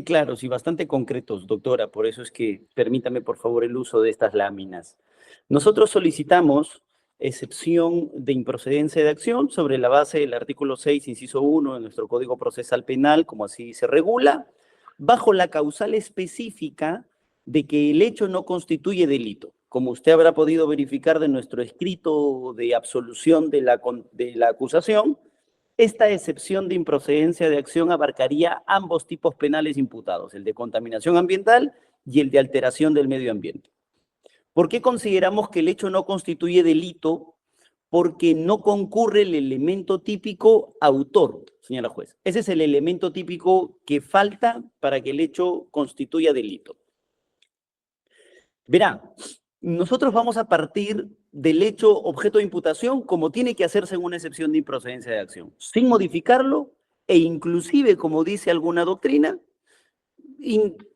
claros y bastante concretos, doctora. Por eso es que permítame, por favor, el uso de estas láminas. Nosotros solicitamos excepción de improcedencia de acción sobre la base del artículo 6, inciso 1 de nuestro Código Procesal Penal, como así se regula, bajo la causal específica de que el hecho no constituye delito. Como usted habrá podido verificar de nuestro escrito de absolución de la acusación, esta excepción de improcedencia de acción abarcaría ambos tipos penales imputados, el de contaminación ambiental y el de alteración del medio ambiente. ¿Por qué consideramos que el hecho no constituye delito? Porque no concurre el elemento típico autor, señora juez. Ese es el elemento típico que falta para que el hecho constituya delito. Verá, nosotros vamos a partir del hecho objeto de imputación como tiene que hacerse en una excepción de improcedencia de acción, sin modificarlo e inclusive, como dice alguna doctrina,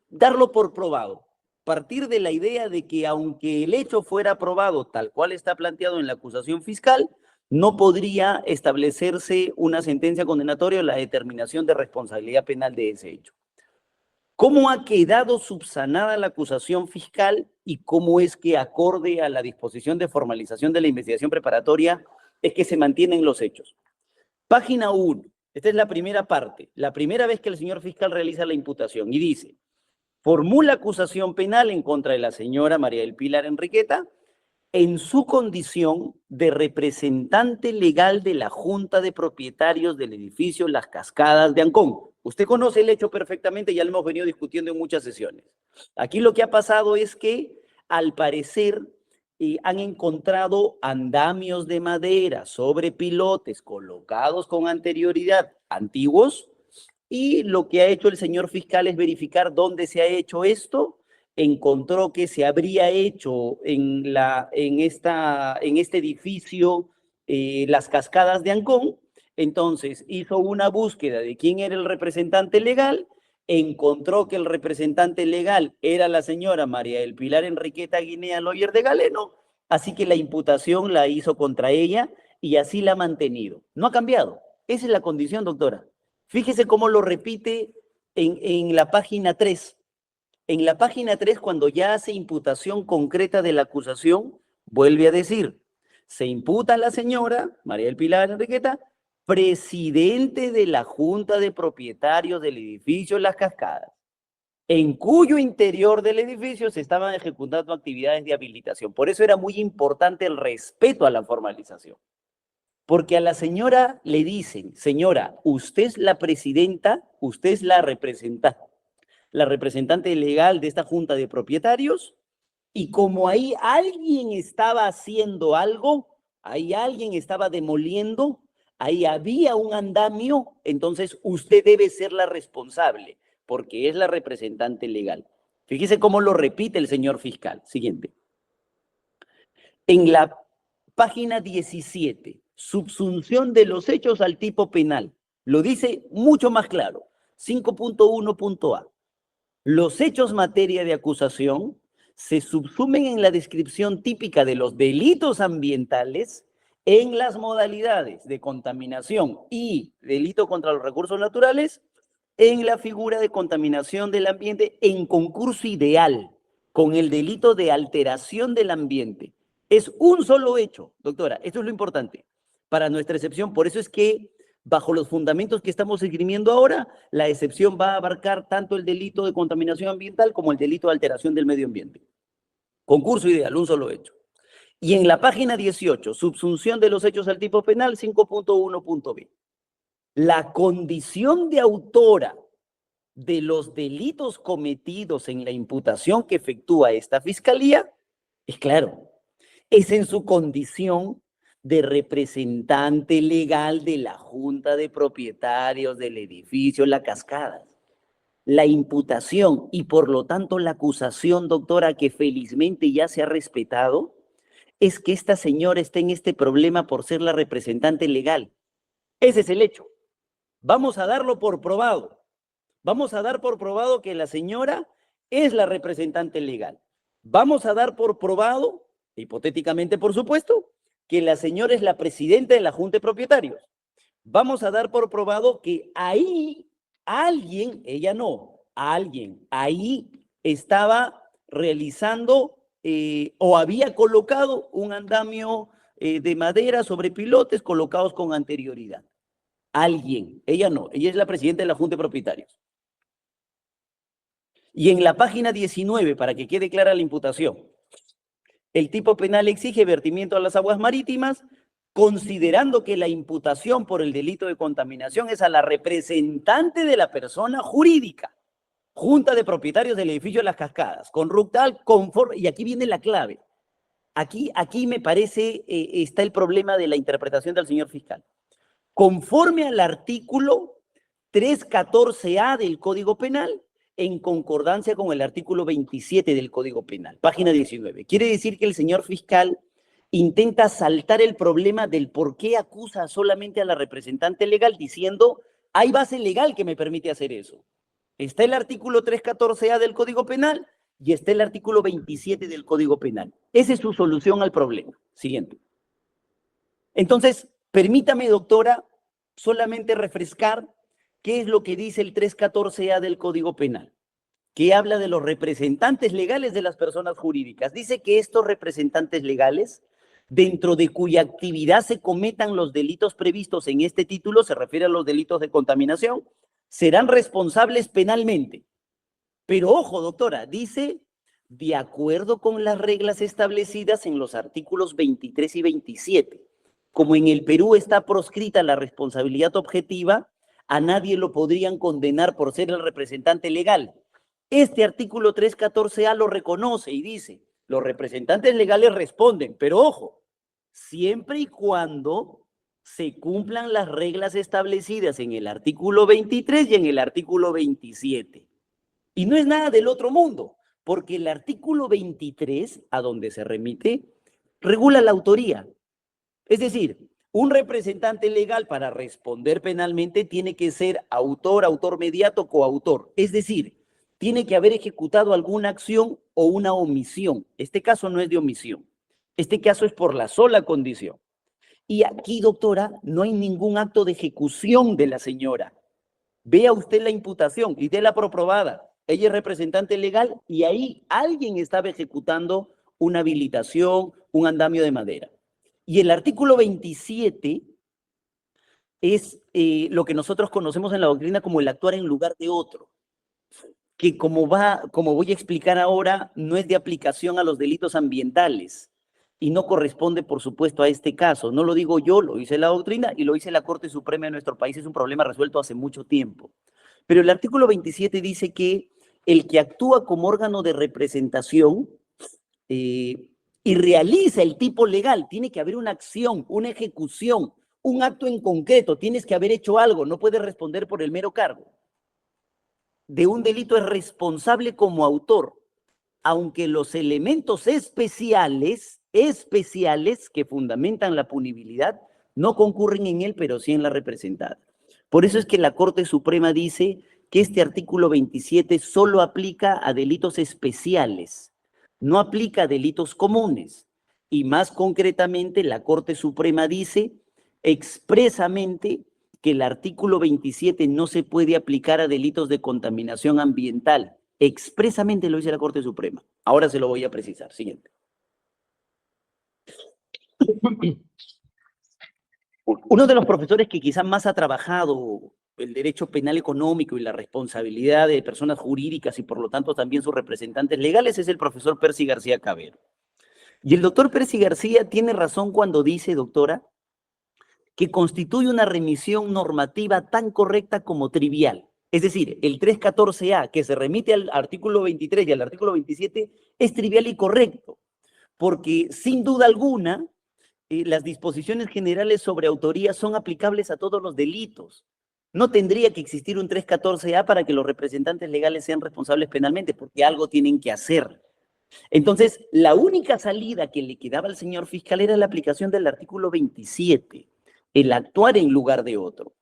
darlo por probado. Partir de la idea de que aunque el hecho fuera probado tal cual está planteado en la acusación fiscal, no podría establecerse una sentencia condenatoria o la determinación de responsabilidad penal de ese hecho. ¿Cómo ha quedado subsanada la acusación fiscal y cómo es que, acorde a la disposición de formalización de la investigación preparatoria, es que se mantienen los hechos? Página 1, esta es la primera parte, la primera vez que el señor fiscal realiza la imputación y dice: formula acusación penal en contra de la señora María del Pilar Enriqueta en su condición de representante legal de la Junta de Propietarios del edificio Las Cascadas de Ancón. Usted conoce el hecho perfectamente, ya lo hemos venido discutiendo en muchas sesiones. Aquí lo que ha pasado es que, al parecer, han encontrado andamios de madera sobre pilotes colocados con anterioridad, antiguos, y lo que ha hecho el señor fiscal es verificar dónde se ha hecho esto. Encontró que se habría hecho en este edificio Las Cascadas de Ancón. Entonces hizo una búsqueda de quién era el representante legal, encontró que el representante legal era la señora María del Pilar Enriqueta Guinea Loyer de Galeno, así que la imputación la hizo contra ella y así la ha mantenido. No ha cambiado. Esa es la condición, doctora. Fíjese cómo lo repite en la página 3. En la página 3, cuando ya hace imputación concreta de la acusación, vuelve a decir: se imputa a la señora María del Pilar Enriqueta, presidente de la Junta de Propietarios del edificio Las Cascadas, en cuyo interior del edificio se estaban ejecutando actividades de habilitación. Por eso era muy importante el respeto a la formalización. Porque a la señora le dicen: señora, usted es la presidenta, usted es la representante legal de esta junta de propietarios, y como ahí alguien estaba haciendo algo, ahí alguien estaba demoliendo, ahí había un andamio, entonces usted debe ser la responsable, porque es la representante legal. Fíjese cómo lo repite el señor fiscal. Siguiente. En la página 17, subsunción de los hechos al tipo penal, lo dice mucho más claro. 5.1.a. Los hechos materia de acusación se subsumen en la descripción típica de los delitos ambientales en las modalidades de contaminación y delito contra los recursos naturales, en la figura de contaminación del ambiente en concurso ideal con el delito de alteración del ambiente. Es un solo hecho, doctora. Esto es lo importante para nuestra excepción. Por eso es que, bajo los fundamentos que estamos esgrimiendo ahora, la excepción va a abarcar tanto el delito de contaminación ambiental como el delito de alteración del medio ambiente. Concurso ideal, un solo hecho. Y en la página 18, subsunción de los hechos al tipo penal, 5.1.b. La condición de autora de los delitos cometidos en la imputación que efectúa esta fiscalía es claro, es en su condición de representante legal de la Junta de Propietarios del edificio La Cascada. La imputación y por lo tanto la acusación, doctora, que felizmente ya se ha respetado, es que esta señora está en este problema por ser la representante legal. Ese es el hecho. Vamos a darlo por probado. Vamos a dar por probado que la señora es la representante legal. Vamos a dar por probado, hipotéticamente por supuesto, que la señora es la presidenta de la Junta de Propietarios. Vamos a dar por probado que ahí alguien, ella no, alguien ahí estaba realizando o había colocado un andamio de madera sobre pilotes colocados con anterioridad. Alguien, ella no, ella es la presidenta de la Junta de Propietarios. Y en la página 19, para que quede clara la imputación, el tipo penal exige vertimiento a las aguas marítimas, considerando que la imputación por el delito de contaminación es a la representante de la persona jurídica, Junta de Propietarios del Edificio de las Cascadas, con RUCTAL, conforme, y aquí viene la clave. Aquí me parece está el problema de la interpretación del señor fiscal. Conforme al artículo 314A del Código Penal, en concordancia con el artículo 27 del Código Penal, página 19. Quiere decir que el señor fiscal intenta saltar el problema del por qué acusa solamente a la representante legal diciendo, hay base legal que me permite hacer eso. Está el artículo 314A del Código Penal y está el artículo 27 del Código Penal. Esa es su solución al problema. Siguiente. Entonces, permítame, doctora, solamente refrescar qué es lo que dice el 314A del Código Penal, que habla de los representantes legales de las personas jurídicas. Dice que estos representantes legales, dentro de cuya actividad se cometan los delitos previstos en este título, se refiere a los delitos de contaminación, serán responsables penalmente. Pero ojo, doctora, dice, de acuerdo con las reglas establecidas en los artículos 23 y 27. Como en el Perú está proscrita la responsabilidad objetiva, a nadie lo podrían condenar por ser el representante legal. Este artículo 314A lo reconoce y dice, los representantes legales responden, pero ojo, siempre y cuando se cumplan las reglas establecidas en el artículo 23 y en el artículo 27. Y no es nada del otro mundo, porque el artículo 23, a donde se remite, regula la autoría. Es decir, un representante legal para responder penalmente tiene que ser autor, autor mediato, coautor. Es decir, tiene que haber ejecutado alguna acción o una omisión. Este caso no es de omisión. Este caso es por la sola condición. Y aquí, doctora, no hay ningún acto de ejecución de la señora. Vea usted la imputación y déla por aprobada. Ella es representante legal y ahí alguien estaba ejecutando una habilitación, un andamio de madera. Y el artículo 27 es lo que nosotros conocemos en la doctrina como el actuar en lugar de otro, que como voy a explicar ahora, no es de aplicación a los delitos ambientales y no corresponde, por supuesto, a este caso. No lo digo yo, lo dice la doctrina y lo dice la Corte Suprema de nuestro país. Es un problema resuelto hace mucho tiempo. Pero el artículo 27 dice que el que actúa como órgano de representación y realiza el tipo legal, tiene que haber una acción, una ejecución, un acto en concreto, tienes que haber hecho algo, no puedes responder por el mero cargo. De un delito es responsable como autor, aunque los elementos especiales que fundamentan la punibilidad no concurren en él, pero sí en la representada. Por eso es que la Corte Suprema dice que este artículo 27 solo aplica a delitos especiales, no aplica a delitos comunes. Y más concretamente, la Corte Suprema dice expresamente que el artículo 27 no se puede aplicar a delitos de contaminación ambiental. Expresamente lo dice la Corte Suprema. Ahora se lo voy a precisar. Siguiente. Uno de los profesores que quizás más ha trabajado el derecho penal económico y la responsabilidad de personas jurídicas y por lo tanto también sus representantes legales es el profesor Percy García Cabero. Y el doctor Percy García tiene razón cuando dice, doctora, que constituye una remisión normativa tan correcta como trivial. Es decir, el 314A, que se remite al artículo 23 y al artículo 27, es trivial y correcto, porque sin duda alguna, las disposiciones generales sobre autoría son aplicables a todos los delitos. No tendría que existir un 314A para que los representantes legales sean responsables penalmente, porque algo tienen que hacer. Entonces, la única salida que le quedaba al señor fiscal era la aplicación del artículo 27, el actuar en lugar de otro.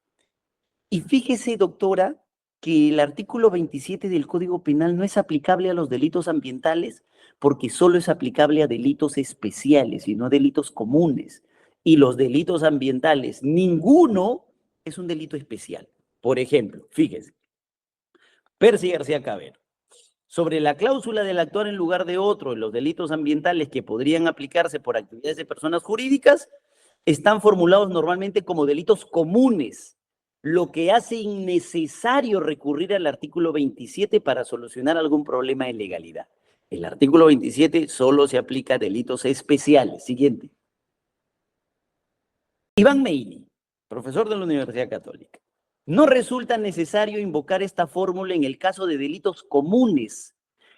Y fíjese, doctora, que el artículo 27 del Código Penal no es aplicable a los delitos ambientales porque solo es aplicable a delitos especiales y no a delitos comunes. Y los delitos ambientales, ninguno es un delito especial. Por ejemplo, fíjese, Percy García Cabero. Sobre la cláusula del actuar en lugar de otro en los delitos ambientales que podrían aplicarse por actividades de personas jurídicas, están formulados normalmente como delitos comunes, lo que hace innecesario recurrir al artículo 27 para solucionar algún problema de legalidad. El artículo 27 solo se aplica a delitos especiales. Siguiente. Iván Meili, profesor de la Universidad Católica. No resulta necesario invocar esta fórmula en el caso de delitos comunes,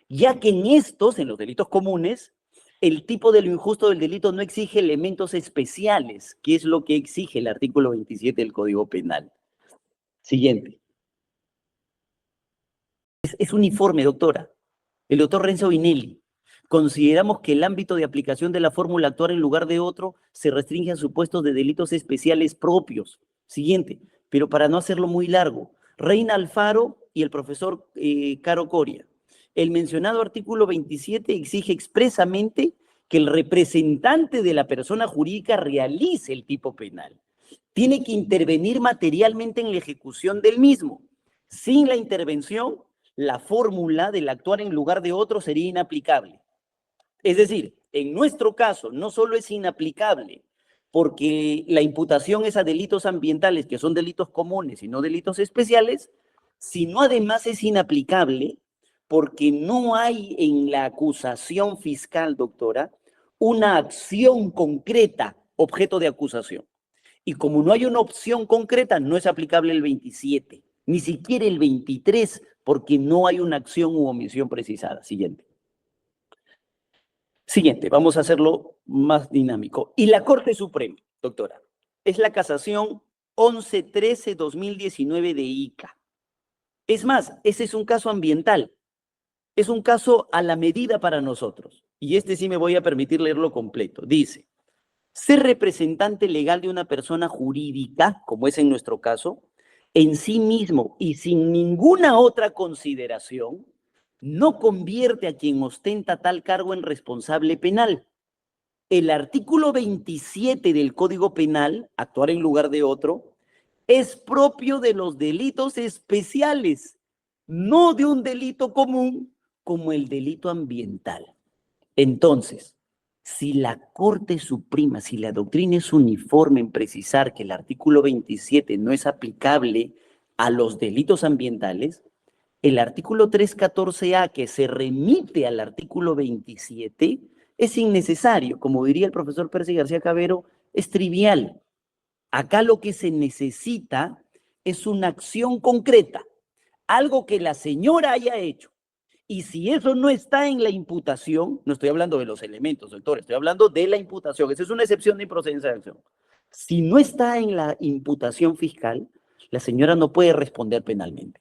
ya que en estos, en los delitos comunes, el tipo de lo injusto del delito no exige elementos especiales, que es lo que exige el artículo 27 del Código Penal. Siguiente. Es uniforme, doctora. El doctor Renzo Vinelli. Consideramos que el ámbito de aplicación de la fórmula actuar en lugar de otro se restringe a supuestos de delitos especiales propios. Siguiente, pero para no hacerlo muy largo, Reina Alfaro y el profesor Caro Coria. El mencionado artículo 27 exige expresamente que el representante de la persona jurídica realice el tipo penal. Tiene que intervenir materialmente en la ejecución del mismo. Sin la intervención, la fórmula del actuar en lugar de otro sería inaplicable. Es decir, en nuestro caso, no solo es inaplicable porque la imputación es a delitos ambientales, que son delitos comunes y no delitos especiales, sino además es inaplicable porque no hay en la acusación fiscal, doctora, una acción concreta objeto de acusación. Y como no hay una opción concreta, no es aplicable el 27, ni siquiera el 23, porque no hay una acción u omisión precisada. Siguiente. Siguiente, vamos a hacerlo más dinámico. Y la Corte Suprema, doctora, es la casación 1113-2019 de ICA. Es más, ese es un caso ambiental. Es un caso a la medida para nosotros. Y este sí me voy a permitir leerlo completo. Dice, ser representante legal de una persona jurídica, como es en nuestro caso, en sí mismo y sin ninguna otra consideración, no convierte a quien ostenta tal cargo en responsable penal. El artículo 27 del Código Penal, actuar en lugar de otro, es propio de los delitos especiales, no de un delito común como el delito ambiental. Entonces, si la Corte Suprema, si la doctrina es uniforme en precisar que el artículo 27 no es aplicable a los delitos ambientales, el artículo 314A, que se remite al artículo 27, es innecesario. Como diría el profesor Percy García Cabero, es trivial. Acá lo que se necesita es una acción concreta, algo que la señora haya hecho. Y si eso no está en la imputación, no estoy hablando de los elementos, doctor, estoy hablando de la imputación. Esa es una excepción de improcedencia de acción. Si no está en la imputación fiscal, la señora no puede responder penalmente.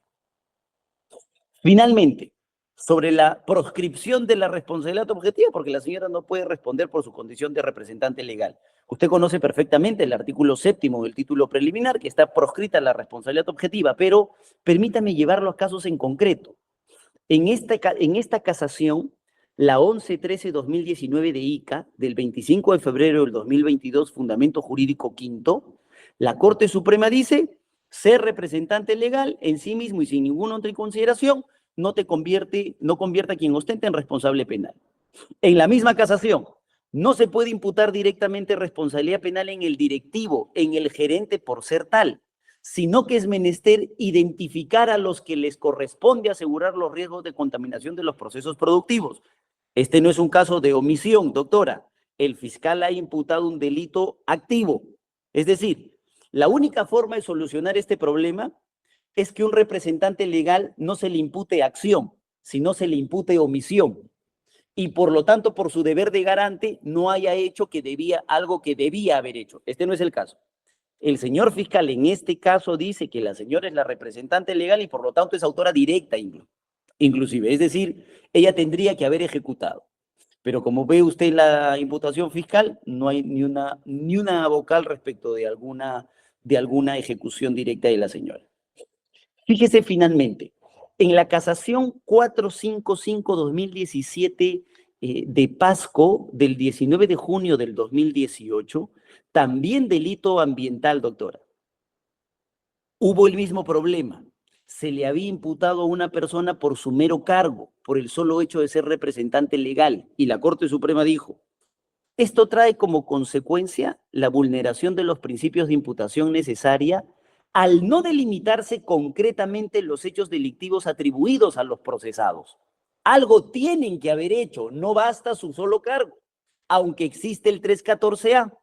Finalmente, sobre la proscripción de la responsabilidad objetiva, porque la señora no puede responder por su condición de representante legal. Usted conoce perfectamente el artículo 7º del título preliminar, que está proscrita la responsabilidad objetiva, pero permítame llevarlo a casos en concreto. En esta casación, la 1113-2019 de ICA, del 25 de febrero del 2022, fundamento jurídico quinto, la Corte Suprema dice, ser representante legal en sí mismo y sin ninguna otra consideración no convierte a quien ostenta en responsable penal. En la misma casación, no se puede imputar directamente responsabilidad penal en el directivo, en el gerente por ser tal, sino que es menester identificar a los que les corresponde asegurar los riesgos de contaminación de los procesos productivos. Este no es un caso de omisión, doctora. El fiscal ha imputado un delito activo. Es decir, la única forma de solucionar este problema es que un representante legal no se le impute acción, sino se le impute omisión. Y por lo tanto, por su deber de garante, no haya hecho algo que debía haber hecho. Este no es el caso. El señor fiscal en este caso dice que la señora es la representante legal y por lo tanto es autora directa inclusive. Es decir, ella tendría que haber ejecutado. Pero como ve usted la imputación fiscal, no hay ni una vocal respecto de alguna ejecución directa de la señora. Fíjese finalmente, en la casación 455-2017 de Pasco del 19 de junio del 2018, también delito ambiental, doctora. Hubo el mismo problema. se le había imputado a una persona por su mero cargo, por el solo hecho de ser representante legal, y la Corte Suprema dijo, esto trae como consecuencia la vulneración de los principios de imputación necesaria al no delimitarse concretamente los hechos delictivos atribuidos a los procesados. Algo tienen que haber hecho, no basta su solo cargo, aunque existe el 314A,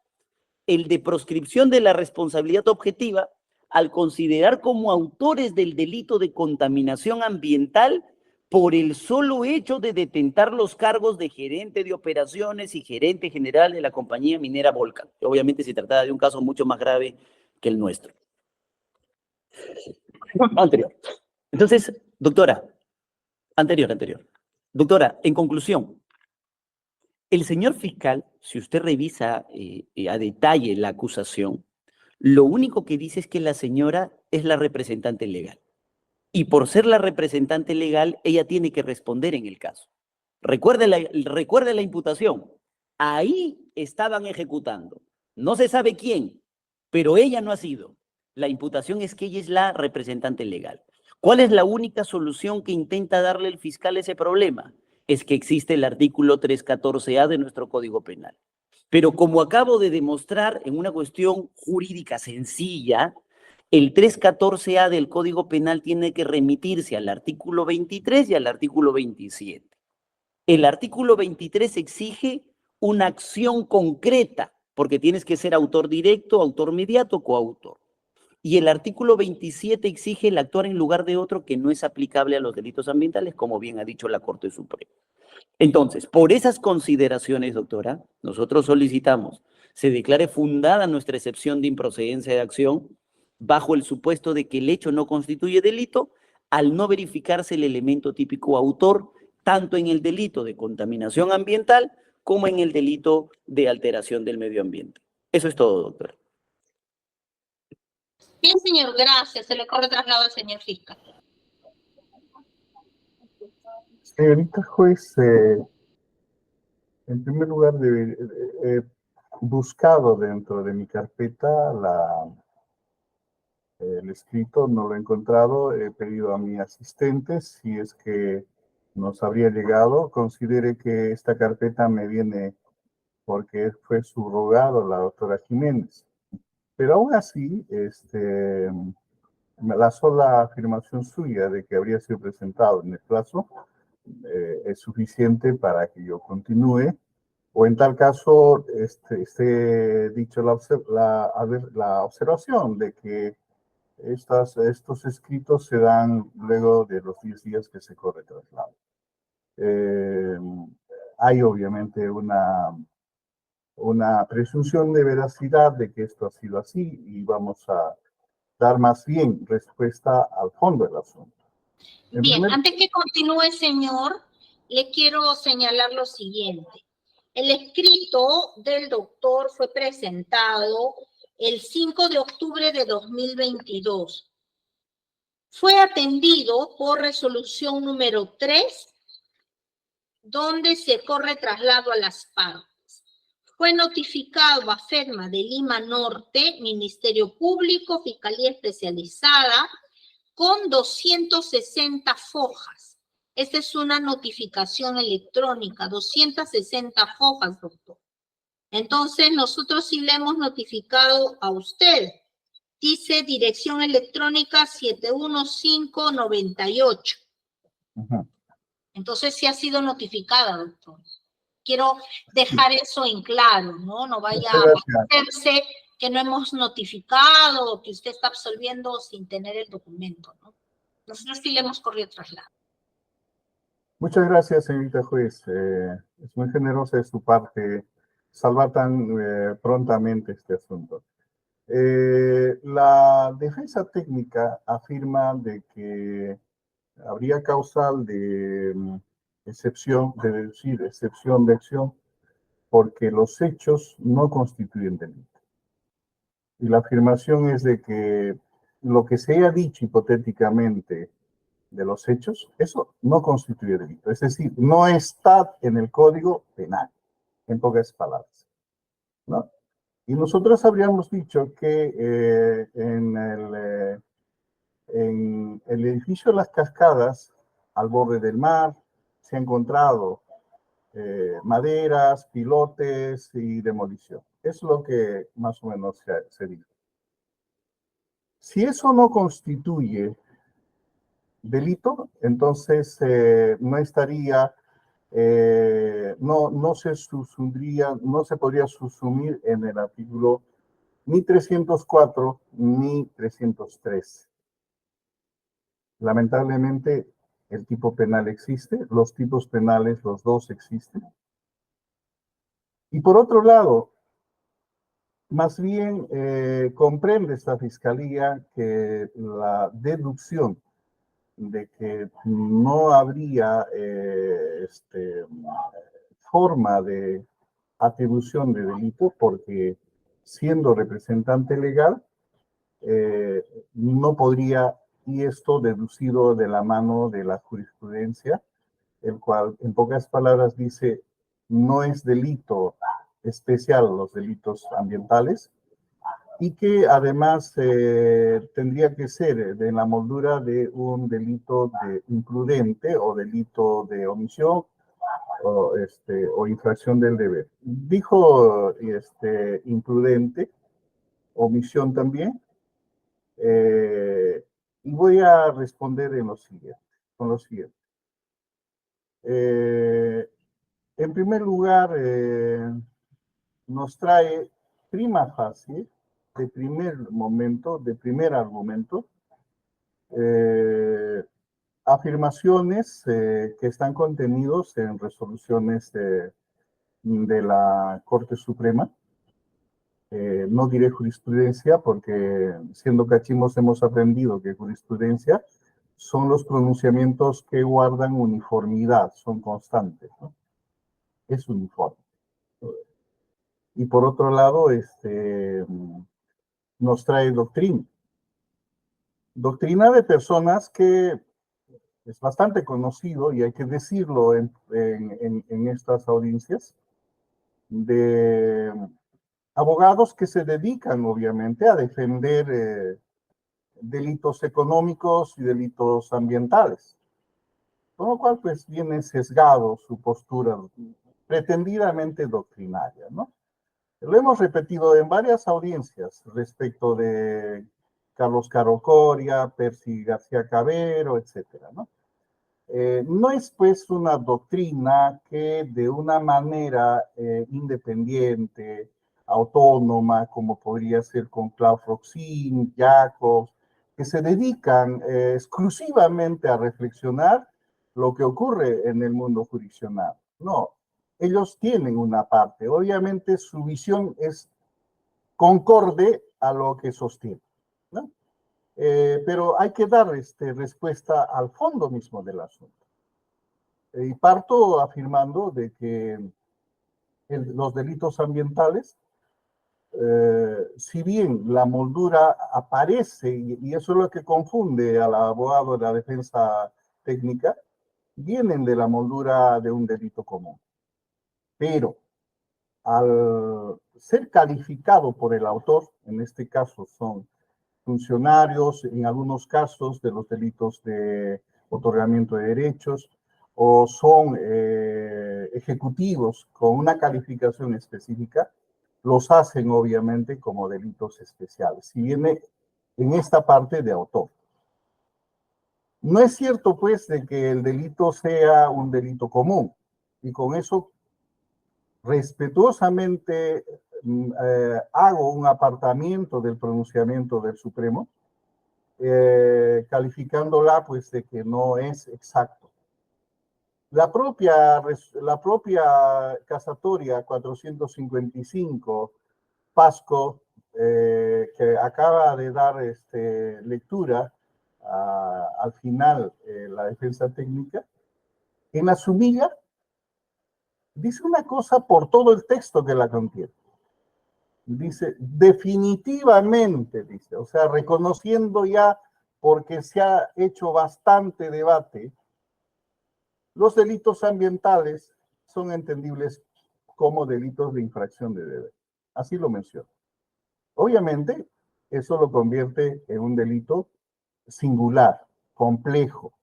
el de proscripción de la responsabilidad objetiva, al considerar como autores del delito de contaminación ambiental por el solo hecho de detentar los cargos de gerente de operaciones y gerente general de la compañía minera Volcan. Obviamente se trataba de un caso mucho más grave que el nuestro. Anterior. Entonces, doctora, anterior. Doctora, en conclusión, el señor fiscal, si usted revisa a detalle la acusación, lo único que dice es que la señora es la representante legal. Y por ser la representante legal, ella tiene que responder en el caso. Recuerde la imputación. Ahí estaban ejecutando. No se sabe quién, pero ella no ha sido. La imputación es que ella es la representante legal. ¿Cuál es la única solución que intenta darle el fiscal a ese problema? Es que existe el artículo 314A de nuestro Código Penal. Pero como acabo de demostrar en una cuestión jurídica sencilla, el 314A del Código Penal tiene que remitirse al artículo 23 y al artículo 27. El artículo 23 exige una acción concreta, porque tienes que ser autor directo, autor mediato, coautor. Y el artículo 27 exige el actuar en lugar de otro que no es aplicable a los delitos ambientales, como bien ha dicho la Corte Suprema. Entonces, por esas consideraciones, doctora, nosotros solicitamos se declare fundada nuestra excepción de improcedencia de acción bajo el supuesto de que el hecho no constituye delito al no verificarse el elemento típico autor, tanto en el delito de contaminación ambiental como en el delito de alteración del medio ambiente. Eso es todo, doctora. Bien, señor, gracias. Se le corre traslado al señor fiscal. Señorita juez, en primer lugar, he buscado dentro de mi carpeta el escrito, no lo he encontrado, he pedido a mi asistente si es que nos habría llegado. Considere que esta carpeta me viene porque fue subrogado la doctora Jiménez. Pero aún así, la sola afirmación suya de que habría sido presentado en el plazo es suficiente para que yo continúe, o en tal caso esté dicho la observación de que estos escritos se dan luego de los 10 días que se corre traslado. Hay obviamente una presunción de veracidad de que esto ha sido así y vamos a dar más bien respuesta al fondo del asunto. Bien, antes que continúe, señor, le quiero señalar lo siguiente. El escrito del doctor fue presentado el 5 de octubre de 2022. Fue atendido por resolución número 3, donde se corre traslado a las partes. Fue notificado a FEDMA de Lima Norte, Ministerio Público, Fiscalía Especializada, con 260 fojas. Esta es una notificación electrónica, 260 fojas, doctor. Entonces, nosotros sí le hemos notificado a usted. Dice dirección electrónica 71598. Entonces, sí ha sido notificada, doctor. Quiero dejar eso en claro, ¿no? No vaya a parecerse que no hemos notificado o que usted está absolviendo sin tener el documento, ¿no? Nosotros sí le hemos corrido traslado. Muchas gracias, señorita juez. Es muy generosa de su parte salvar tan prontamente este asunto. La defensa técnica afirma de que habría causal de excepción de acción, porque los hechos no constituyen delito. Y la afirmación es de que lo que se haya dicho hipotéticamente de los hechos, eso no constituye delito. Es decir, no está en el Código Penal, en pocas palabras, ¿no? Y nosotros habríamos dicho que en En el edificio Las Cascadas, al borde del mar, se ha encontrado maderas, pilotes y demolición. Es lo que más o menos se dijo. Si eso no constituye delito, entonces no estaría, no se subsumiría, no se podría subsumir en el artículo ni 304 ni 303. Lamentablemente, el tipo penal existe, los tipos penales, los dos existen. Y por otro lado, más bien comprende esta fiscalía que la deducción de que no habría forma de atribución de delito porque siendo representante legal no podría, y esto deducido de la mano de la jurisprudencia, el cual en pocas palabras dice no es delito especial los delitos ambientales, y que además tendría que ser de la moldura de un delito de imprudente o delito de omisión o infracción del deber. Dijo imprudente, omisión también, y voy a responder en lo siguiente, con lo siguiente. En primer lugar, nos trae prima facie, de primer momento, de primer argumento, afirmaciones que están contenidos en resoluciones de la Corte Suprema. No diré jurisprudencia porque siendo cachimos hemos aprendido que jurisprudencia son los pronunciamientos que guardan uniformidad, son constantes, ¿no? Es uniforme. Y por otro lado, nos trae doctrina. Doctrina de personas que es bastante conocido, y hay que decirlo en estas audiencias, de abogados que se dedican, obviamente, a defender delitos económicos y delitos ambientales. Con lo cual, pues, viene sesgado su postura pretendidamente doctrinaria, ¿no? Lo hemos repetido en varias audiencias respecto de Carlos Caro Coria, Percy García Cabero, etcétera, ¿no? No es pues una doctrina que de una manera independiente, autónoma, como podría ser con Claude Roxin, Jacobs, que se dedican exclusivamente a reflexionar lo que ocurre en el mundo jurisdiccional. No, ellos tienen una parte. Obviamente su visión es concorde a lo que sostiene, ¿no? Pero hay que dar respuesta al fondo mismo del asunto. Y parto afirmando de que los delitos ambientales, si bien la moldura aparece, y eso es lo que confunde al abogado de la defensa técnica, vienen de la moldura de un delito común. Pero al ser calificado por el autor, en este caso son funcionarios, en algunos casos de los delitos de otorgamiento de derechos, o son ejecutivos con una calificación específica, los hacen obviamente como delitos especiales. Si viene en esta parte de autor. No es cierto pues de que el delito sea un delito común, y con eso respetuosamente hago un apartamiento del pronunciamiento del Supremo, calificándola pues de que no es exacto. La propia casatoria 455, Pasco, que acaba de dar lectura al final la defensa técnica, en la sumilla dice una cosa por todo el texto que la contiene. Dice, definitivamente, dice, o sea, reconociendo ya, porque se ha hecho bastante debate, los delitos ambientales son entendibles como delitos de infracción de deber. Así lo menciono. Obviamente, eso lo convierte en un delito singular, complejo.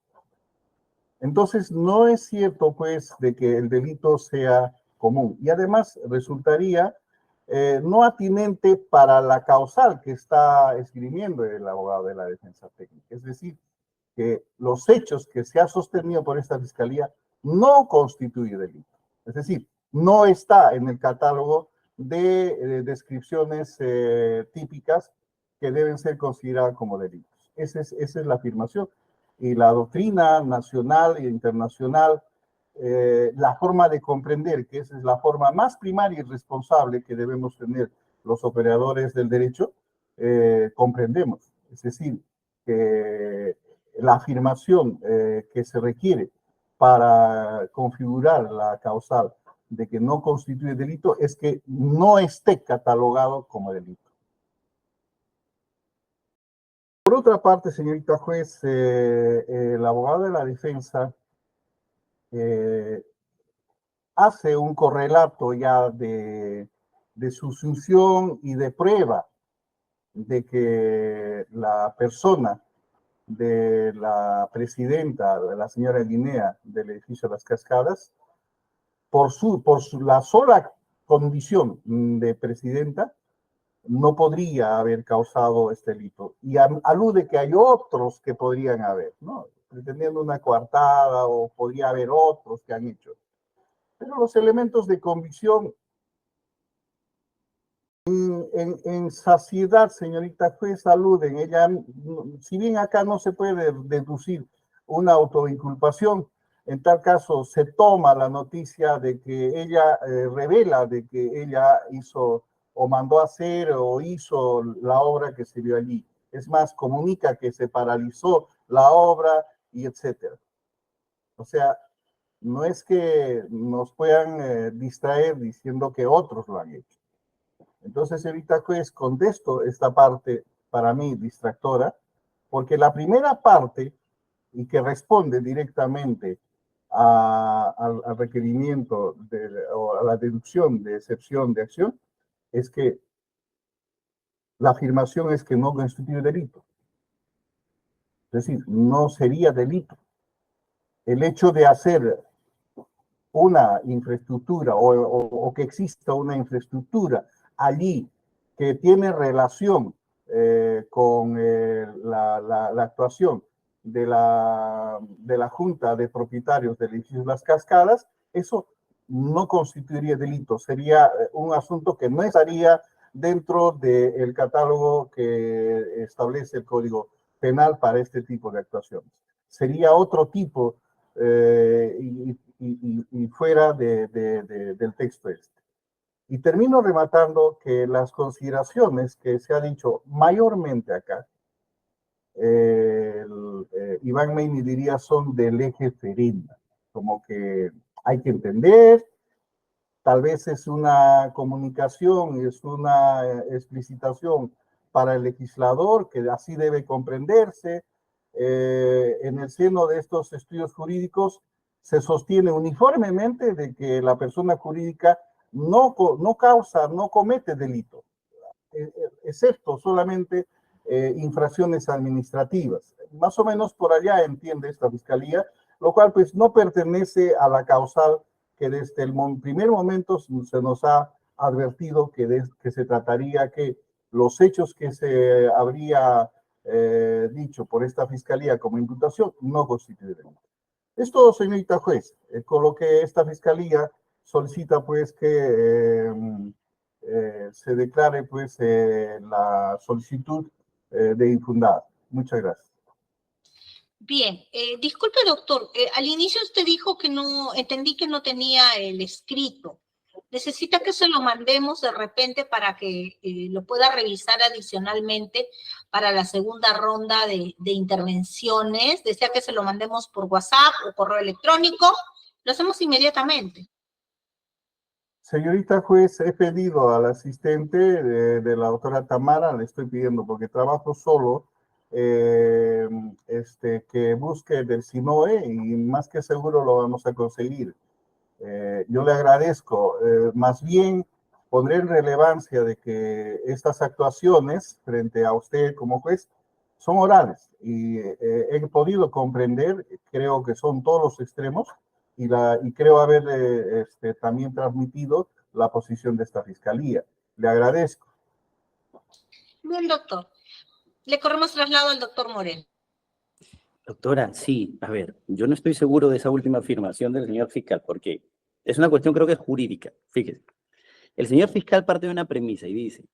Entonces, no es cierto, pues, de que el delito sea común. Y además resultaría no atinente para la causal que está esgrimiendo el abogado de la defensa técnica. Es decir, que los hechos que se ha sostenido por esta fiscalía no constituyen delito. Es decir, no está en el catálogo de descripciones típicas que deben ser consideradas como delitos. Esa es la afirmación. Y la doctrina nacional e internacional, la forma de comprender, que esa es la forma más primaria y responsable que debemos tener los operadores del derecho, comprendemos. Es decir, que la afirmación que se requiere para configurar la causal de que no constituye delito es que no esté catalogado como delito. Por otra parte, señorita juez, el abogado de la defensa hace un correlato ya de susunción y de prueba de que la persona de la presidenta, de la señora Guinea, del edificio Las Cascadas, por la sola condición de presidenta, no podría haber causado este delito. Y alude que hay otros que podrían haber, ¿no? Pretendiendo una coartada o podría haber otros que han hecho. Pero los elementos de convicción en saciedad, señorita juez, aluden. Ella, si bien acá no se puede deducir una autoinculpación, en tal caso se toma la noticia de que ella revela de que ella hizo o mandó hacer o hizo la obra que se vio allí. Es más, comunica que se paralizó la obra y etcétera. O sea, no es que nos puedan distraer diciendo que otros lo han hecho. Entonces, señorita juez, contesto esta parte para mí distractora, porque la primera parte, y que responde directamente al requerimiento o a la deducción de excepción de acción, es que la afirmación es que no constituye delito. Es decir, no sería delito. El hecho de hacer una infraestructura o que exista una infraestructura allí que tiene relación con la actuación de la Junta de Propietarios del edificio Las Cascadas, eso no constituiría delito, sería un asunto que no estaría dentro del catálogo que establece el Código Penal para este tipo de actuaciones. Sería otro tipo y fuera del texto este. Y termino rematando que las consideraciones que se ha dicho mayormente acá, Iván Meini diría son del eje ferenda, como que hay que entender, tal vez es una comunicación, es una explicitación para el legislador, que así debe comprenderse. En el seno de estos estudios jurídicos se sostiene uniformemente de que la persona jurídica no causa, no comete delito, excepto solamente infracciones administrativas. Más o menos por allá entiende esta fiscalía, lo cual pues no pertenece a la causal que desde el primer momento se nos ha advertido que se trataría que los hechos que se habría dicho por esta fiscalía como imputación no constituyen delito. Esto, señorita juez, con lo que esta fiscalía solicita pues que se declare pues la solicitud de infundada. Muchas gracias. Bien, disculpe doctor, al inicio usted dijo que no, entendí que no tenía el escrito. ¿Necesita que se lo mandemos de repente para que lo pueda revisar adicionalmente para la segunda ronda de intervenciones? ¿Desea que se lo mandemos por WhatsApp o correo electrónico? Lo hacemos inmediatamente. Señorita juez, he pedido al asistente de la doctora Tamara, le estoy pidiendo porque trabajo solo, que busque del SINOE y más que seguro lo vamos a conseguir. Yo le agradezco, más bien pondré en relevancia de que estas actuaciones frente a usted como juez son orales y he podido comprender, creo que son todos los extremos y creo haber también transmitido la posición de esta fiscalía. Le agradezco. Bien, doctor. Le corremos traslado al doctor Moreno. Doctora, sí, a ver, yo no estoy seguro de esa última afirmación del señor fiscal, porque es una cuestión, creo que es jurídica. Fíjese, el señor fiscal parte de una premisa y dice,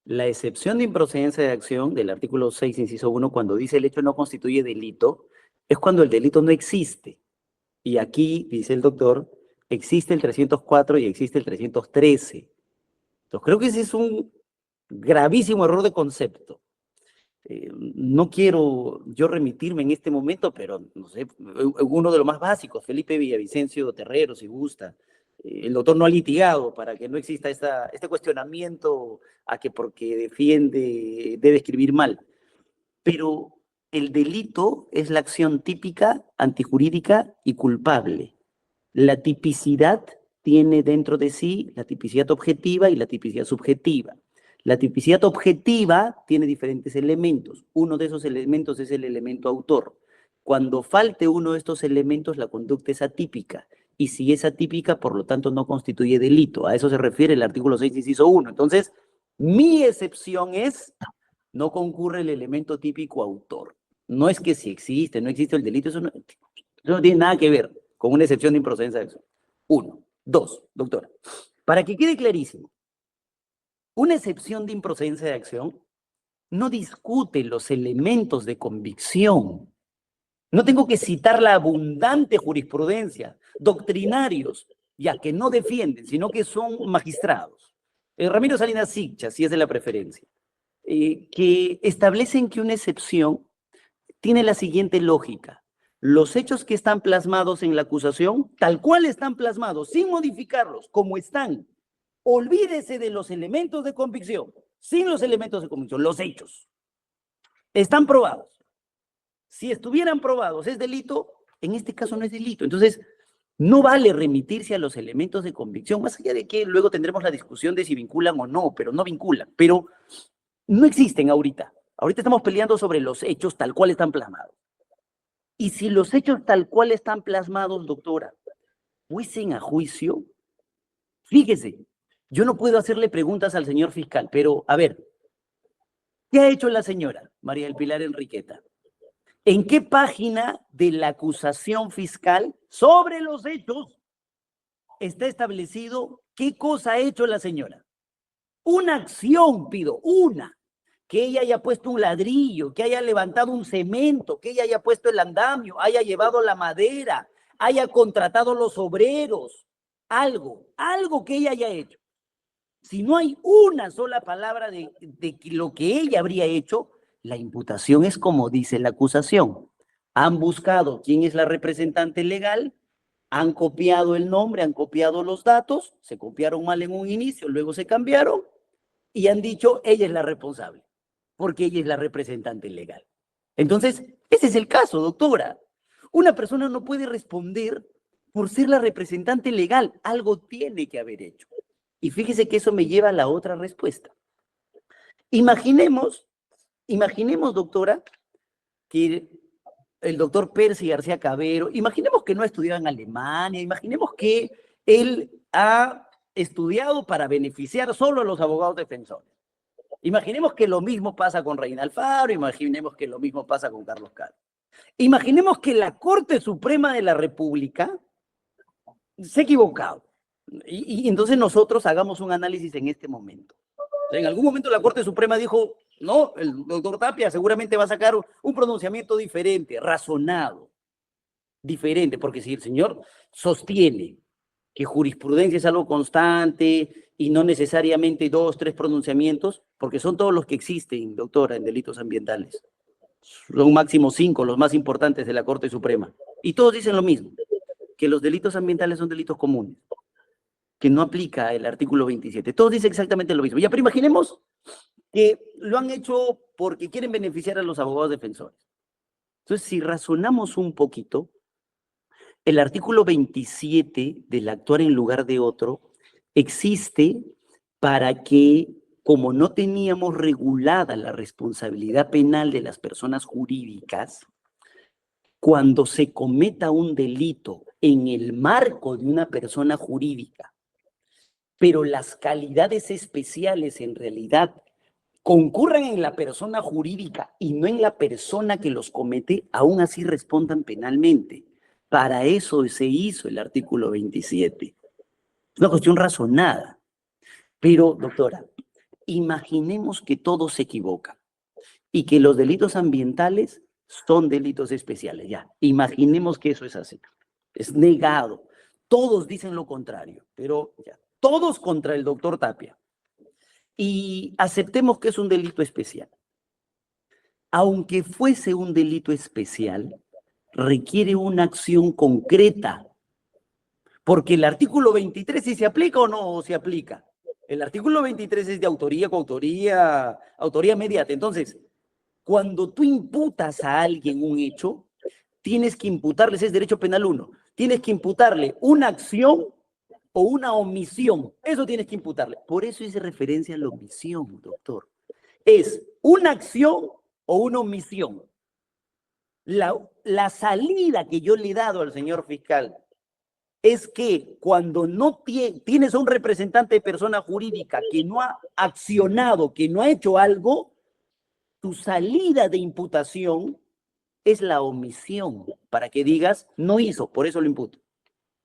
la excepción de improcedencia de acción del artículo 6, inciso 1, cuando dice el hecho no constituye delito, es cuando el delito no existe. Y aquí, dice el doctor, existe el 304 y existe el 313. Entonces, creo que ese es un gravísimo error de concepto. No quiero yo remitirme en este momento, pero no sé, uno de los más básicos, Felipe Villavicencio Terrero, si gusta. El doctor no ha litigado para que no exista este cuestionamiento a que porque defiende debe escribir mal. Pero el delito es la acción típica, antijurídica y culpable. La tipicidad tiene dentro de sí la tipicidad objetiva y la tipicidad subjetiva. La tipicidad objetiva tiene diferentes elementos. Uno de esos elementos es el elemento autor. Cuando falte uno de estos elementos, la conducta es atípica. Y si es atípica, por lo tanto, no constituye delito. A eso se refiere el artículo 6, inciso 1. Entonces, mi excepción es, no concurre el elemento típico autor. No es que si existe, no existe el delito, eso no tiene nada que ver con una excepción de improcedencia de acción. 1. 2, doctora. Para que quede clarísimo, una excepción de improcedencia de acción no discute los elementos de convicción. No tengo que citar la abundante jurisprudencia, doctrinarios, ya que no defienden, sino que son magistrados. Ramiro Salinas Siccha, si es de la preferencia, que establecen que una excepción tiene la siguiente lógica. Los hechos que están plasmados en la acusación, tal cual están plasmados, sin modificarlos, como están, olvídese de los elementos de convicción, sin los elementos de convicción, los hechos. Están probados. Si estuvieran probados, ¿es delito? En este caso no es delito. Entonces, no vale remitirse a los elementos de convicción, más allá de que luego tendremos la discusión de si vinculan o no, pero no vinculan. Pero no existen ahorita. Ahorita estamos peleando sobre los hechos tal cual están plasmados. Y si los hechos tal cual están plasmados, doctora, fuesen a juicio, fíjese, yo no puedo hacerle preguntas al señor fiscal, pero a ver, ¿qué ha hecho la señora María del Pilar Enriqueta? ¿En qué página de la acusación fiscal sobre los hechos está establecido qué cosa ha hecho la señora? Una acción, pido, una. Que ella haya puesto un ladrillo, que haya levantado un cemento, que ella haya puesto el andamio, haya llevado la madera, haya contratado los obreros, algo que ella haya hecho. Si no hay una sola palabra de lo que ella habría hecho, la imputación es como dice la acusación. Han buscado quién es la representante legal, han copiado el nombre, han copiado los datos, se copiaron mal en un inicio, luego se cambiaron y han dicho ella es la responsable, porque ella es la representante legal. Entonces, ese es el caso, doctora. Una persona no puede responder por ser la representante legal, algo tiene que haber hecho. Y fíjese que eso me lleva a la otra respuesta. Imaginemos, doctora, que el doctor Percy García Cabero, imaginemos que no ha estudiado en Alemania, imaginemos que él ha estudiado para beneficiar solo a los abogados defensores. Imaginemos que lo mismo pasa con Reina Alfaro, imaginemos que lo mismo pasa con Carlos Caro. Imaginemos que la Corte Suprema de la República se ha equivocado. Y entonces nosotros hagamos un análisis en este momento. En algún momento la Corte Suprema dijo, no, el doctor Tapia seguramente va a sacar un pronunciamiento diferente, razonado, diferente, porque si el señor sostiene que jurisprudencia es algo constante y no necesariamente 2, 3 pronunciamientos, porque son todos los que existen, doctora, en delitos ambientales. Son máximo 5 los más importantes de la Corte Suprema. Y todos dicen lo mismo, que los delitos ambientales son delitos comunes, que no aplica el artículo 27. Todos dicen exactamente lo mismo. Ya, pero imaginemos que lo han hecho porque quieren beneficiar a los abogados defensores. Entonces, si razonamos un poquito, el artículo 27 del actuar en lugar de otro existe para que como no teníamos regulada la responsabilidad penal de las personas jurídicas, cuando se cometa un delito en el marco de una persona jurídica, pero las calidades especiales en realidad concurran en la persona jurídica y no en la persona que los comete, aún así respondan penalmente. Para eso se hizo el artículo 27. Es una cuestión razonada. Pero, doctora, imaginemos que todos se equivocan y que los delitos ambientales son delitos especiales. Ya, imaginemos que eso es así. Es negado. Todos dicen lo contrario, pero ya, todos contra el doctor Tapia. Y aceptemos que es un delito especial. Aunque fuese un delito especial, requiere una acción concreta, porque el artículo 23, ¿sí se aplica o no se aplica? El artículo 23 es de autoría, coautoría, autoría mediata. Entonces, cuando tú imputas a alguien un hecho, tienes que imputarles, es derecho penal 1, tienes que imputarle una acción o una omisión. Eso tienes que imputarle. Por eso hice referencia a la omisión, doctor. Es una acción o una omisión. La salida que yo le he dado al señor fiscal es que cuando no tienes a un representante de persona jurídica que no ha accionado, que no ha hecho algo, tu salida de imputación es la omisión, para que digas, no hizo, por eso lo imputo.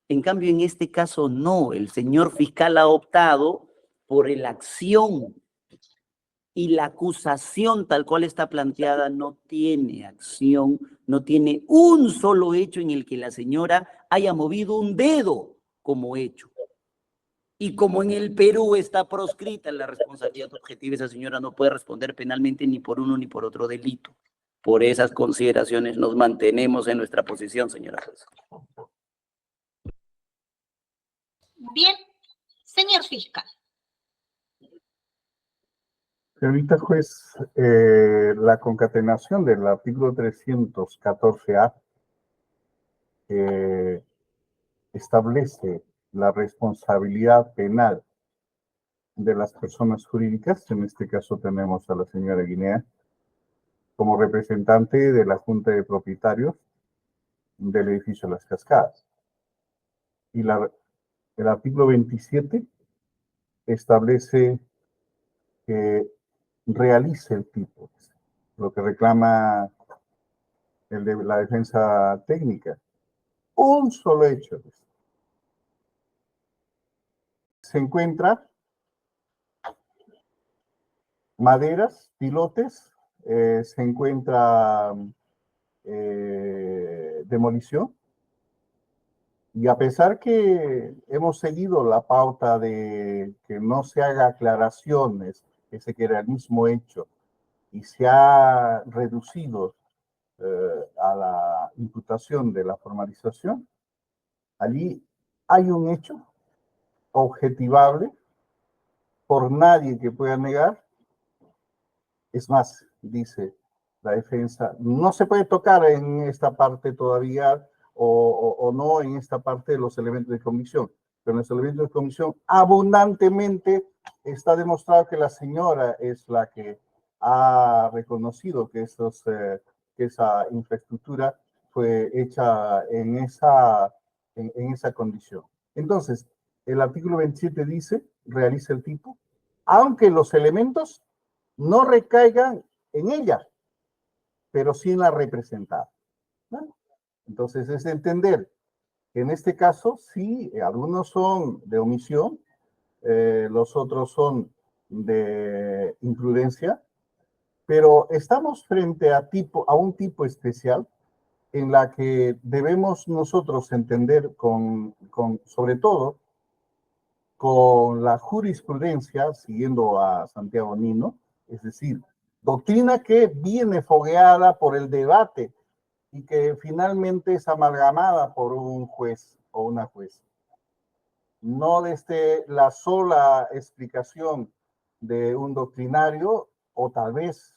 En cambio, en este caso no, el señor fiscal ha optado por la acción y la acusación tal cual está planteada no tiene acción, no tiene un solo hecho en el que la señora haya movido un dedo como hecho. Y como en el Perú está proscrita la responsabilidad objetiva, esa señora no puede responder penalmente ni por uno ni por otro delito. Por esas consideraciones nos mantenemos en nuestra posición, señora juez. Bien, señor fiscal. Señorita juez, la concatenación del artículo 314A establece la responsabilidad penal de las personas jurídicas. En este caso tenemos a la señora Guinea como representante de la Junta de Propietarios del edificio Las Cascadas. Y el artículo 27 establece que realice el tipo, lo que reclama el de la defensa técnica. Un solo hecho. Se encuentra maderas, pilotes, se encuentra demolición. Y a pesar que hemos seguido la pauta de que no se haga aclaraciones, que se quede el mismo hecho, y se ha reducido a la imputación de la formalización, allí hay un hecho objetivable por nadie que pueda negar. Es más, dice la defensa, no se puede tocar en esta parte todavía o no en esta parte de los elementos de comisión. Pero en los elementos de comisión abundantemente está demostrado que la señora es la que ha reconocido que, que esa infraestructura fue hecha en esa condición. Entonces, el artículo 27 dice, realiza el tipo, aunque los elementos no recaigan en ella, pero sí en la representada, ¿no? Entonces es entender que en este caso sí, algunos son de omisión, los otros son de imprudencia, pero estamos frente a un tipo especial en la que debemos nosotros entender sobre todo con la jurisprudencia, siguiendo a Santiago Nino, es decir, doctrina que viene fogueada por el debate y que finalmente es amalgamada por un juez o una jueza. No desde la sola explicación de un doctrinario o tal vez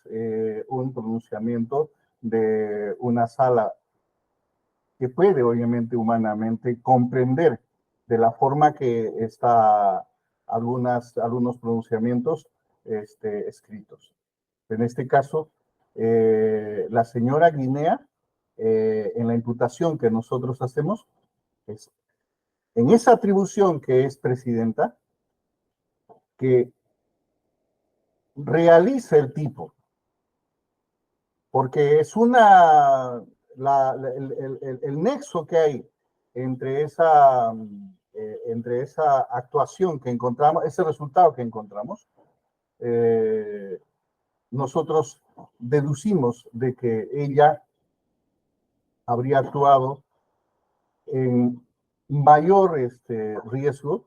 un pronunciamiento de una sala que puede obviamente humanamente comprender de la forma que está algunos pronunciamientos escritos. En este caso, la señora Guinea, en la imputación que nosotros hacemos, en esa atribución que es presidenta, que realiza el tipo, porque es el nexo que hay entre esa actuación que encontramos, ese resultado que encontramos, nosotros deducimos de que ella habría actuado en mayor riesgo,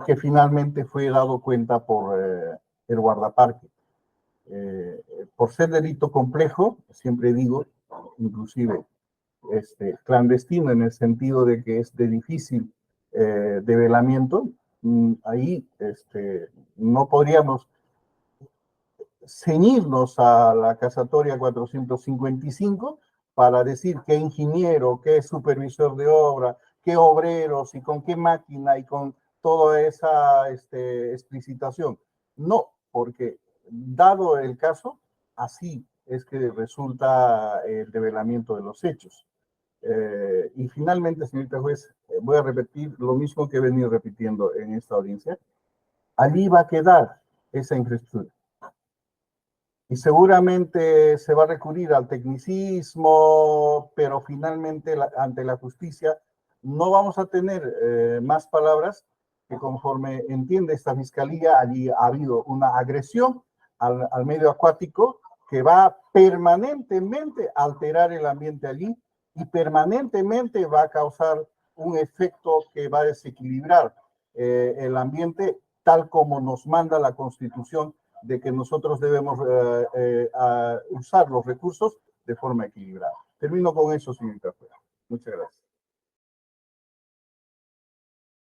que finalmente fue dado cuenta por el guardaparque. Por ser delito complejo, siempre digo, inclusive clandestino en el sentido de que es de difícil develamiento, ahí no podríamos ceñirnos a la casatoria 455 para decir qué ingeniero, qué supervisor de obra, qué obreros y con qué máquina y con toda esa explicitación. No, porque dado el caso, así es que resulta el develamiento de los hechos. Y finalmente, señorita juez, voy a repetir lo mismo que he venido repitiendo en esta audiencia. Allí va a quedar esa infraestructura. Y seguramente se va a recurrir al tecnicismo, pero finalmente ante la justicia no vamos a tener más palabras que conforme entiende esta fiscalía, allí ha habido una agresión al medio acuático que va permanentemente a alterar el ambiente allí y permanentemente va a causar un efecto que va a desequilibrar el ambiente tal como nos manda la Constitución de que nosotros debemos usar los recursos de forma equilibrada. Termino con eso, señorita. Muchas gracias.